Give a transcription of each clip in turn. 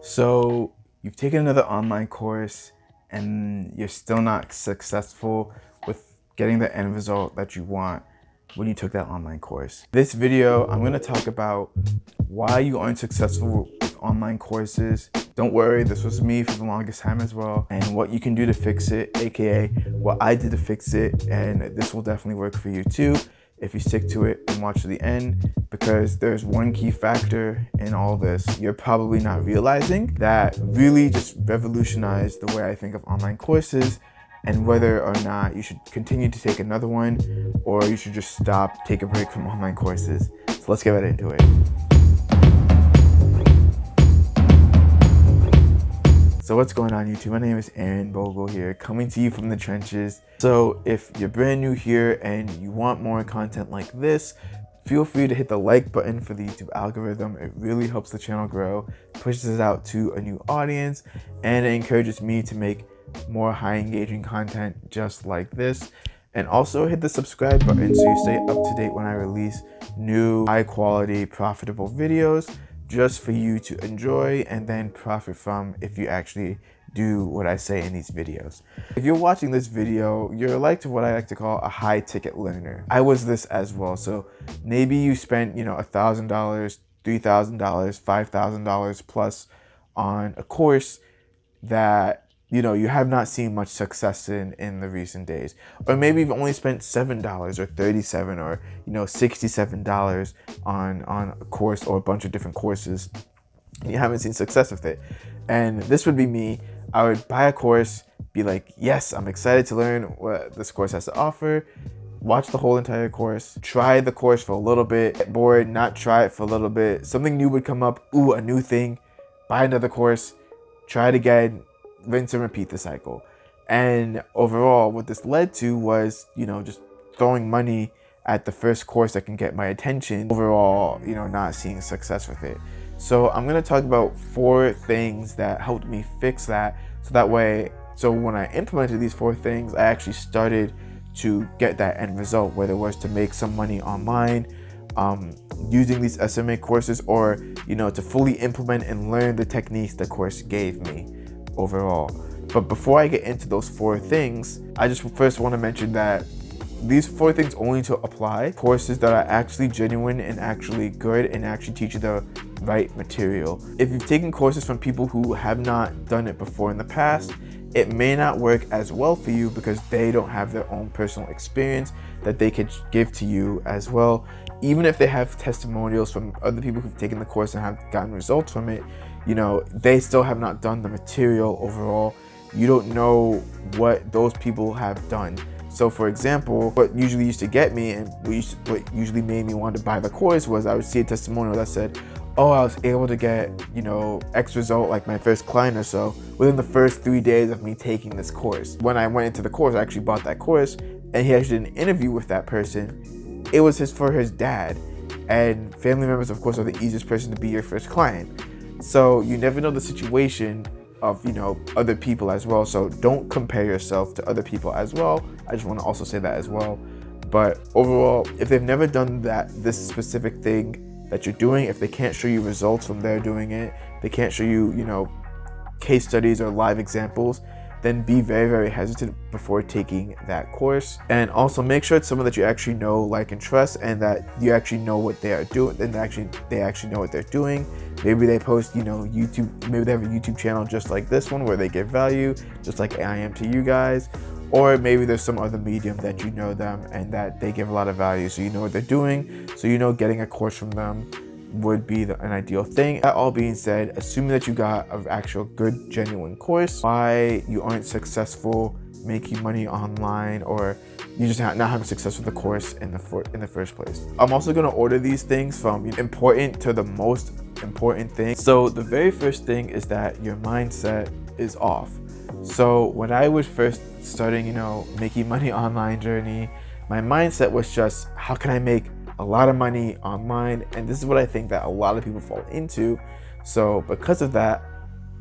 So you've taken another online course and you're still not successful with getting the end result that you want when you took that online course. This video, I'm going to talk about why you aren't successful with online courses. Don't worry, this was me for the longest time as well, and what you can do to fix it, aka what I did to fix it, and this will definitely work for you too if you stick to it and watch to the end, because there's one key factor in all this you're probably not realizing that really just revolutionized the way I think of online courses and whether or not you should continue to take another one or you should just stop, take a break from online courses. So let's get right into it. So what's going on YouTube? My name is Aaron Bogle here, coming to you from the trenches. So if you're brand new here and you want more content like this, feel free to hit the like button for the YouTube algorithm. It really helps the channel grow, pushes us out to a new audience, and it encourages me to make more high engaging content just like this. And also hit the subscribe button so you stay up to date when I release new high quality profitable videos just for you to enjoy and then profit from if you actually do what I say in these videos. If you're watching this video, you're like to what I like to call a high ticket learner. I was this as well. So maybe you spent, $1,000, $3,000, $5,000 plus on a course that you have not seen much success in the recent days. Or maybe you've only spent $7 or $37 or $67 on a course or a bunch of different courses and you haven't seen success with it. And this would be me. I would buy a course, be like, yes, I'm excited to learn what this course has to offer, watch the whole entire course, try the course for a little bit, get bored, not try it for a little bit, something new would come up, ooh, a new thing, buy another course, try it again, rinse and repeat the cycle. And overall, what this led to was, just throwing money at the first course that can get my attention. Overall, not seeing success with it. So I'm going to talk about 4 things that helped me fix that. So when I implemented these 4 things, I actually started to get that end result, whether it was to make some money online, using these SMA courses, or, to fully implement and learn the techniques the course gave me overall. But before I get into those 4 things, I just first want to mention that these 4 things only to apply courses that are actually genuine and actually good and actually teach you the right material. If you've taken courses from people who have not done it before in the past, it may not work as well for you because they don't have their own personal experience that they could give to you as well. Even if they have testimonials from other people who've taken the course and have gotten results from it, they still have not done the material overall. You don't know what those people have done. So for example, what usually used to get me and what usually made me want to buy the course was I would see a testimonial that said, oh, I was able to get, X result, like my first client or so, within the first 3 days of me taking this course. When I went into the course, I actually bought that course and he actually did an interview with that person. It was for his dad, and family members, of course, are the easiest person to be your first client. So you never know the situation of, other people as well. So don't compare yourself to other people as well. I just want to also say that as well. But overall, if they've never done this specific thing that you're doing, if they can't show you results from their doing it, they can't show you, case studies or live examples, then be very, very hesitant before taking that course. And also make sure it's someone that you actually know, like, and trust, and that you actually know what they are doing, and they actually know what they're doing. Maybe they post, YouTube, maybe they have a YouTube channel just like this one where they give value, just like I am to you guys. Or maybe there's some other medium that you know them and that they give a lot of value, so you know what they're doing, so getting a course from them would be an ideal thing. That all being said, assuming that you got an actual good, genuine course, why you aren't successful making money online, or you just not having success with the course in the first place. I'm also going to order these things from important to the most important thing. So the very first thing is that your mindset is off. So when I was first starting, making money online journey, my mindset was just, how can I make a lot of money online? And this is what I think that a lot of people fall into. So because of that,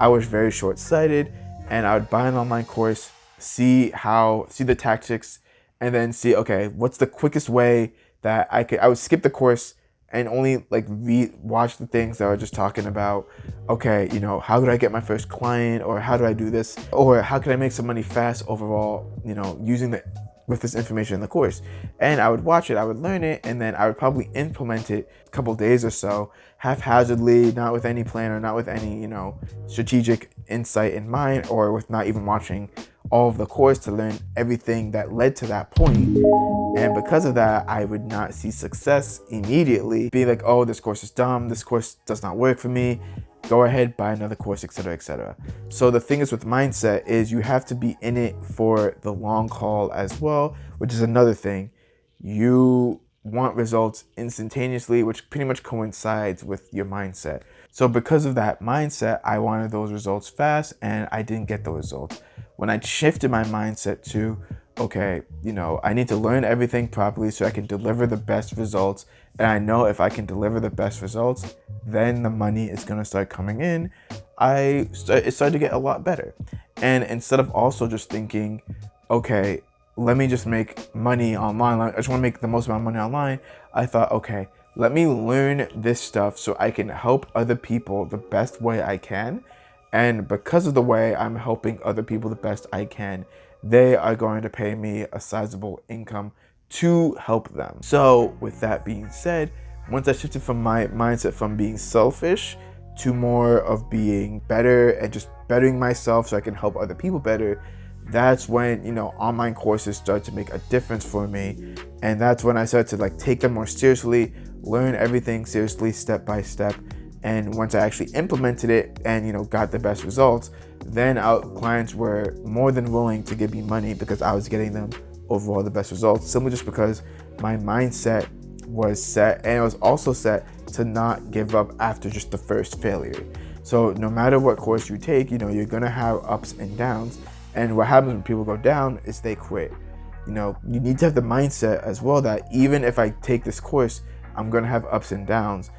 I was very short-sighted, and I would buy an online course, see the tactics, and then see, okay, what's the quickest way that I would skip the course and only like watch the things that are just talking about, okay, you know, how could I get my first client, or how do I do this, or how can I make some money fast overall, you know, using with this information in the course. And I would watch it, I would learn it, and then I would probably implement it a couple days or so, haphazardly, not with any plan or not with any, you know, strategic insight in mind, or with not even watching all of the course to learn everything that led to that point. And because of that, I would not see success immediately. Be like, oh, this course is dumb, this course does not work for me, go ahead, buy another course, etc., etc. So the thing is with mindset is you have to be in it for the long haul as well, which is another thing. You want results instantaneously, which pretty much coincides with your mindset. So because of that mindset, I wanted those results fast, and I didn't get the results. When I shifted my mindset to, okay, you know, I need to learn everything properly so I can deliver the best results, and I know if I can deliver the best results, then the money is going to start coming in, it started to get a lot better. And instead of also just thinking, okay, let me just make money online, I just want to make the most amount of money online, I thought, okay, let me learn this stuff so I can help other people the best way I can. And because of the way I'm helping other people the best I can, they are going to pay me a sizable income to help them. So with that being said, once I shifted from my mindset from being selfish to more of being better and just bettering myself so I can help other people better, that's when, you know, online courses start to make a difference for me. And that's when I started to like take them more seriously, learn everything seriously, step by step. And once I actually implemented it and, you know, got the best results, then our clients were more than willing to give me money because I was getting them overall the best results, simply just because my mindset was set, and it was also set to not give up after just the first failure. So no matter what course you take, you know, you're gonna have ups and downs. And what happens when people go down is they quit. You know, you need to have the mindset as well that even if I take this course, I'm gonna have ups and downs.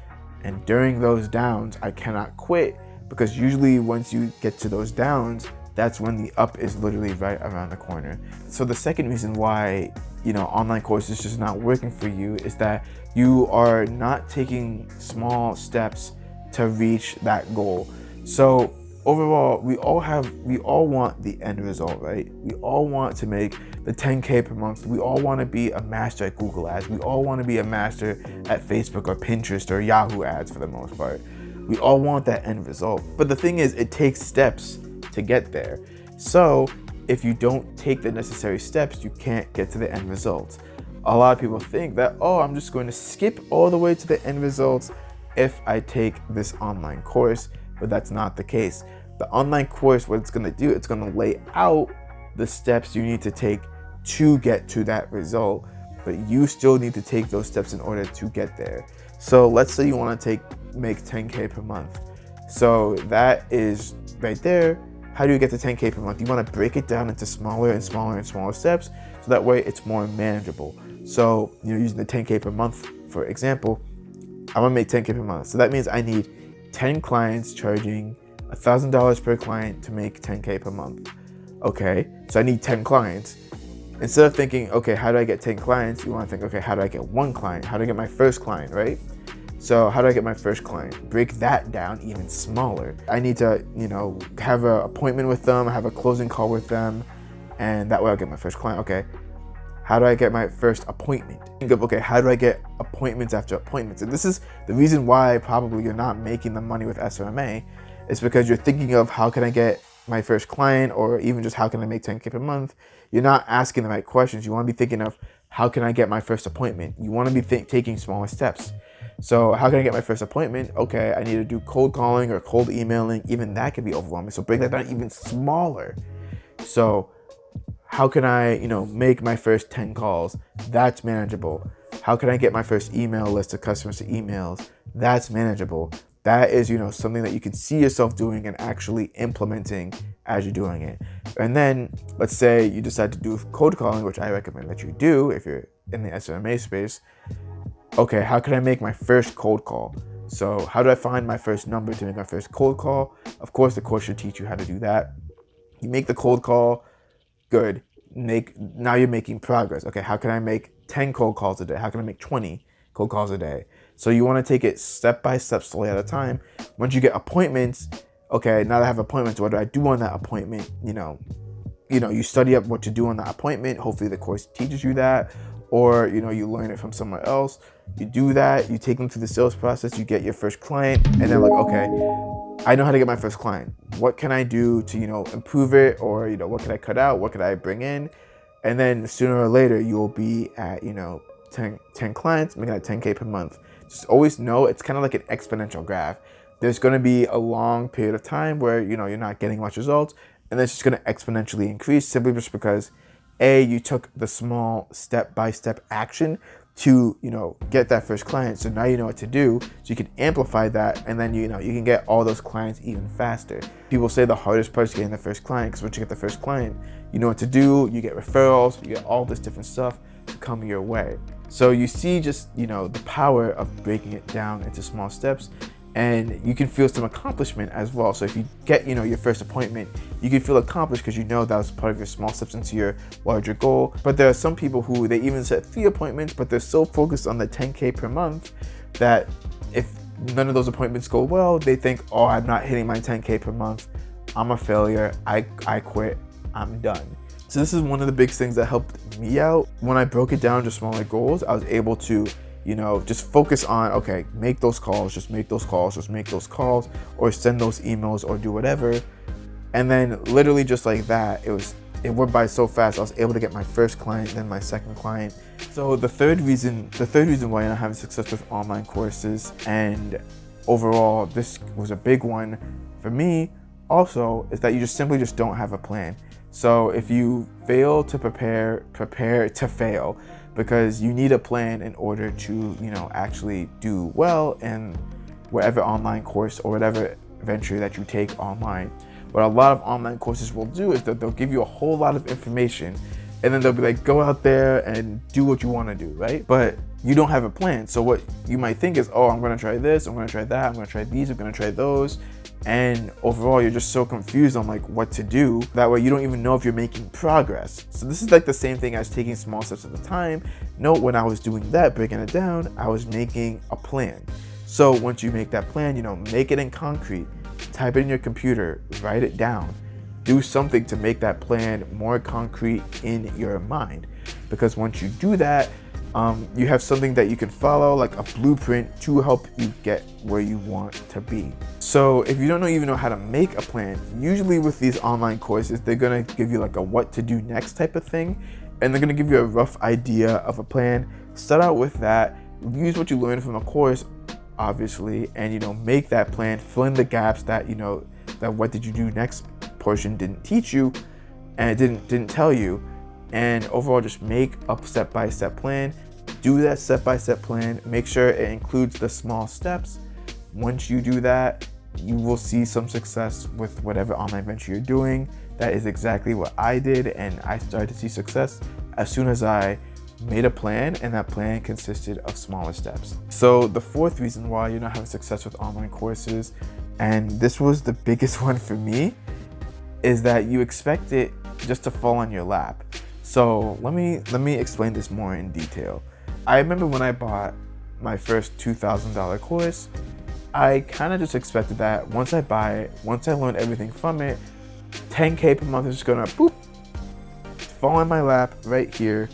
And during those downs, I cannot quit, because usually once you get to those downs, that's when the up is literally right around the corner. So the second reason why, you know, online courses just not working for you is that you are not taking small steps to reach that goal. So overall, we all want the end result, right? We all want to make the 10K per month. We all want to be a master at Google ads. We all want to be a master at Facebook or Pinterest or Yahoo ads for the most part. We all want that end result. But the thing is, it takes steps to get there. So if you don't take the necessary steps, you can't get to the end results. A lot of people think that, oh, I'm just going to skip all the way to the end results if I take this online course, but that's not the case. The online course, what it's going to do, it's going to lay out the steps you need to take to get to that result, but you still need to take those steps in order to get there. So let's say you want to make 10K per month. So that is right there. How do you get to 10K per month? You want to break it down into smaller and smaller and smaller steps, so that way it's more manageable. So, you know, using the 10K per month, for example, I'm gonna make 10K per month. So that means I need 10 clients charging $1,000 per client to make 10K per month. Okay, so I need 10 clients. Instead of thinking, okay, how do I get 10 clients? You want to think, okay, how do I get one client? How do I get my first client, right? So how do I get my first client? Break that down even smaller. I need to, you know, have an appointment with them, have a closing call with them, and that way I'll get my first client. Okay, how do I get my first appointment? Think of, okay, how do I get appointments after appointments? And this is the reason why probably you're not making the money with SMMA. It's because you're thinking of how can I get my first client, or even just how can I make 10K per month. You're not asking the right questions. You want to be thinking of how can I get my first appointment. You want to be taking smaller steps. So how can I get my first appointment? Okay, I need to do cold calling or cold emailing. Even that can be overwhelming. So break that down even smaller. So how can I, you know, make my first 10 calls? That's manageable. How can I get my first email list of customers to emails? That's manageable. That is, you know, something that you can see yourself doing and actually implementing as you're doing it. And then let's say you decide to do cold calling, which I recommend that you do if you're in the SMMA space. Okay, how can I make my first cold call? So how do I find my first number to make my first cold call? Of course, the course should teach you how to do that. You make the cold call, good. Now you're making progress. Okay, how can I make 10 cold calls a day? How can I make 20 cold calls a day? So you want to take it step by step, slowly at a time. Once you get appointments, okay, now that I have appointments, what do I do on that appointment? You study up what to do on that appointment. Hopefully the course teaches you that, or you learn it from somewhere else. You do that, you take them through the sales process, you get your first client, and then like, okay, I know how to get my first client. What can I do to, improve it? Or, what can I cut out? What could I bring in? And then sooner or later, you'll be at, 10 clients, making that 10K per month. Just always know it's kind of like an exponential graph. There's going to be a long period of time where, you're not getting much results. And then it's just going to exponentially increase simply just because, you took the small step-by-step action to get that first client. So now you know what to do, so you can amplify that, and then you can get all those clients even faster. People say the hardest part is getting the first client, because once you get the first client, you know what to do, you get referrals, you get all this different stuff to come your way. So you see just the power of breaking it down into small steps, and you can feel some accomplishment as well. So if you get your first appointment, you can feel accomplished because that was part of your small steps into your larger goal. But there are some people who they even set 3 appointments, but they're so focused on the 10K per month that if none of those appointments go well, they think, oh, I'm not hitting my 10K per month, I'm a failure, I quit, I'm done. So this is one of the big things that helped me out. When I broke it down to smaller goals, I was able to just focus on, okay, make those calls, just make those calls, or send those emails, or do whatever. And then literally just like that, it went by so fast. I was able to get my first client, then my second client. So the third reason why I'm having success with online courses, and overall this was a big one for me also, is that you simply don't have a plan. So if you fail to prepare to fail, because you need a plan in order to actually do well in whatever online course or whatever venture that you take online. What a lot of online courses will do is that they'll give you a whole lot of information, and then they'll be like, go out there and do what you want to do, right? But you don't have a plan. So what you might think is, oh, I'm going to try this, I'm going to try that, I'm going to try these, I'm going to try those. And overall, you're just so confused on like what to do. That way you don't even know if you're making progress. So this is like the same thing as taking small steps at a time. Note when I was doing that, breaking it down, I was making a plan. So once you make that plan, make it in concrete, type it in your computer, write it down, do something to make that plan more concrete in your mind. Because once you do that, you have something that you can follow, like a blueprint to help you get where you want to be. So if you don't even know how to make a plan, usually with these online courses, they're gonna give you like a what to do next type of thing, and they're gonna give you a rough idea of a plan. Start out with that, use what you learned from the course, obviously, and make that plan, fill in the gaps that that what did you do next portion didn't teach you and it didn't tell you. And overall, just make a step-by-step plan. Do that step-by-step plan. Make sure it includes the small steps. Once you do that, you will see some success with whatever online venture you're doing. That is exactly what I did, and I started to see success as soon as I made a plan, and that plan consisted of smaller steps. So the fourth reason why you're not having success with online courses, and this was the biggest one for me, is that you expect it just to fall on your lap. So let me explain this more in detail. I remember when I bought my first $2,000 course, I kind of just expected that once I buy it, once I learn everything from it, 10K per month is just gonna boop, fall in my lap right here,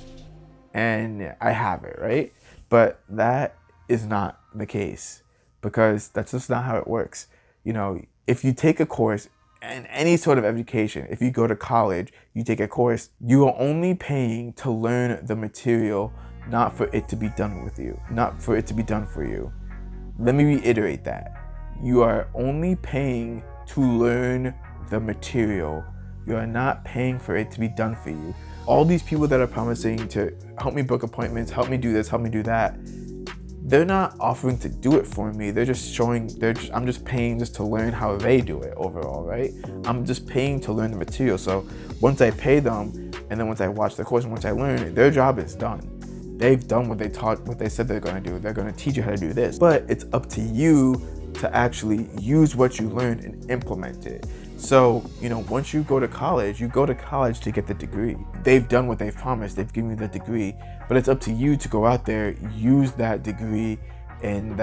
and I have it, right? But that is not the case, because that's just not how it works. If you take a course, and any sort of education, if you go to college, you take a course, you are only paying to learn the material, not for it to be done with you, not for it to be done for you. Let me reiterate that. You are only paying to learn the material. You are not paying for it to be done for you. All these people that are promising to help me book appointments, help me do this, help me do that, they're not offering to do it for me. They're just showing, I'm just paying just to learn how they do it overall, right? I'm just paying to learn the material. So once I pay them, and then once I watch the course and once I learn it, their job is done. They've done what they said they're gonna do. They're gonna teach you how to do this. But it's up to you to actually use what you learned and implement it. So, once you go to college to get the degree. They've done what they've promised. They've given you the degree, but it's up to you to go out there, use that degree, in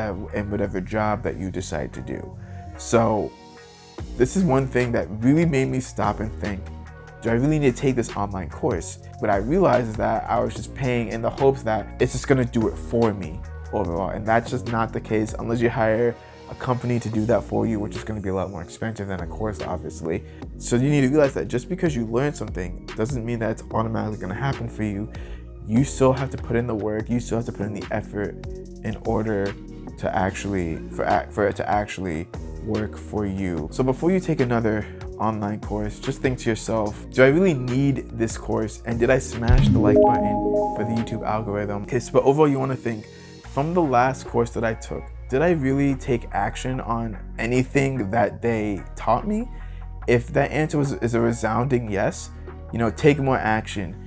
whatever job that you decide to do. So this is one thing that really made me stop and think, do I really need to take this online course? What I realized is that I was just paying in the hopes that it's just gonna do it for me overall. And that's just not the case unless you hire a company to do that for you, which is gonna be a lot more expensive than a course, obviously. So you need to realize that just because you learn something doesn't mean that it's automatically gonna happen for you. You still have to put in the work, you still have to put in the effort in order to actually, for it to actually work for you. So before you take another online course, just think to yourself, do I really need this course? And did I smash the like button for the YouTube algorithm? Okay, so but overall you wanna think, from the last course that I took, did I really take action on anything that they taught me? If that answer is a resounding yes, take more action.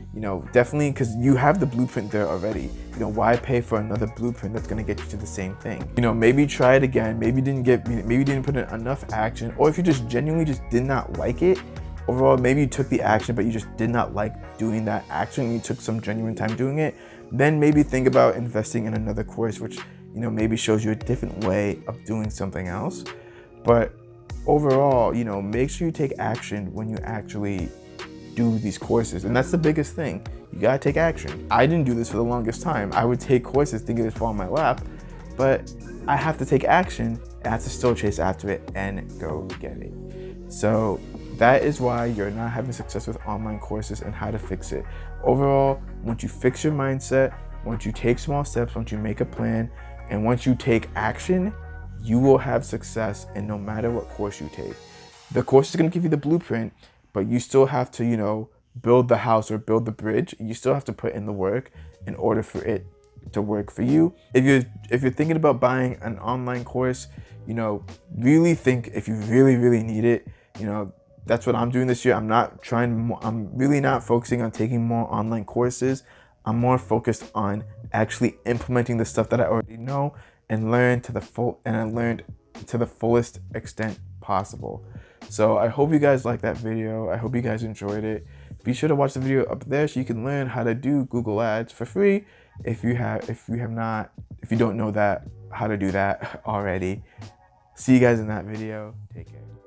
Definitely, because you have the blueprint there already. Why pay for another blueprint that's gonna get you to the same thing? Maybe try it again. Maybe you didn't put in enough action, or if you just genuinely just did not like it. Overall, maybe you took the action, but you just did not like doing that action. You took some genuine time doing it. Then maybe think about investing in another course, which maybe shows you a different way of doing something else. But overall, make sure you take action when you actually do these courses. And that's the biggest thing. You gotta take action. I didn't do this for the longest time. I would take courses thinking it would fall in my lap, but I have to take action. I have to still chase after it and go get it. So that is why you're not having success with online courses and how to fix it. Overall, once you fix your mindset, once you take small steps, once you make a plan, and once you take action, you will have success in no matter what course you take. The course is gonna give you the blueprint, but you still have to, build the house or build the bridge. You still have to put in the work in order for it to work for you. If you're thinking about buying an online course, really think if you really need it. That's what I'm doing this year. I'm really not focusing on taking more online courses. I'm more focused on actually implementing the stuff that I already know and learned to the fullest extent possible. So I hope you guys liked that video. I hope you guys enjoyed it. Be sure to watch the video up there so you can learn how to do Google Ads for free if you don't know how to do that already. See you guys in that video. Take care.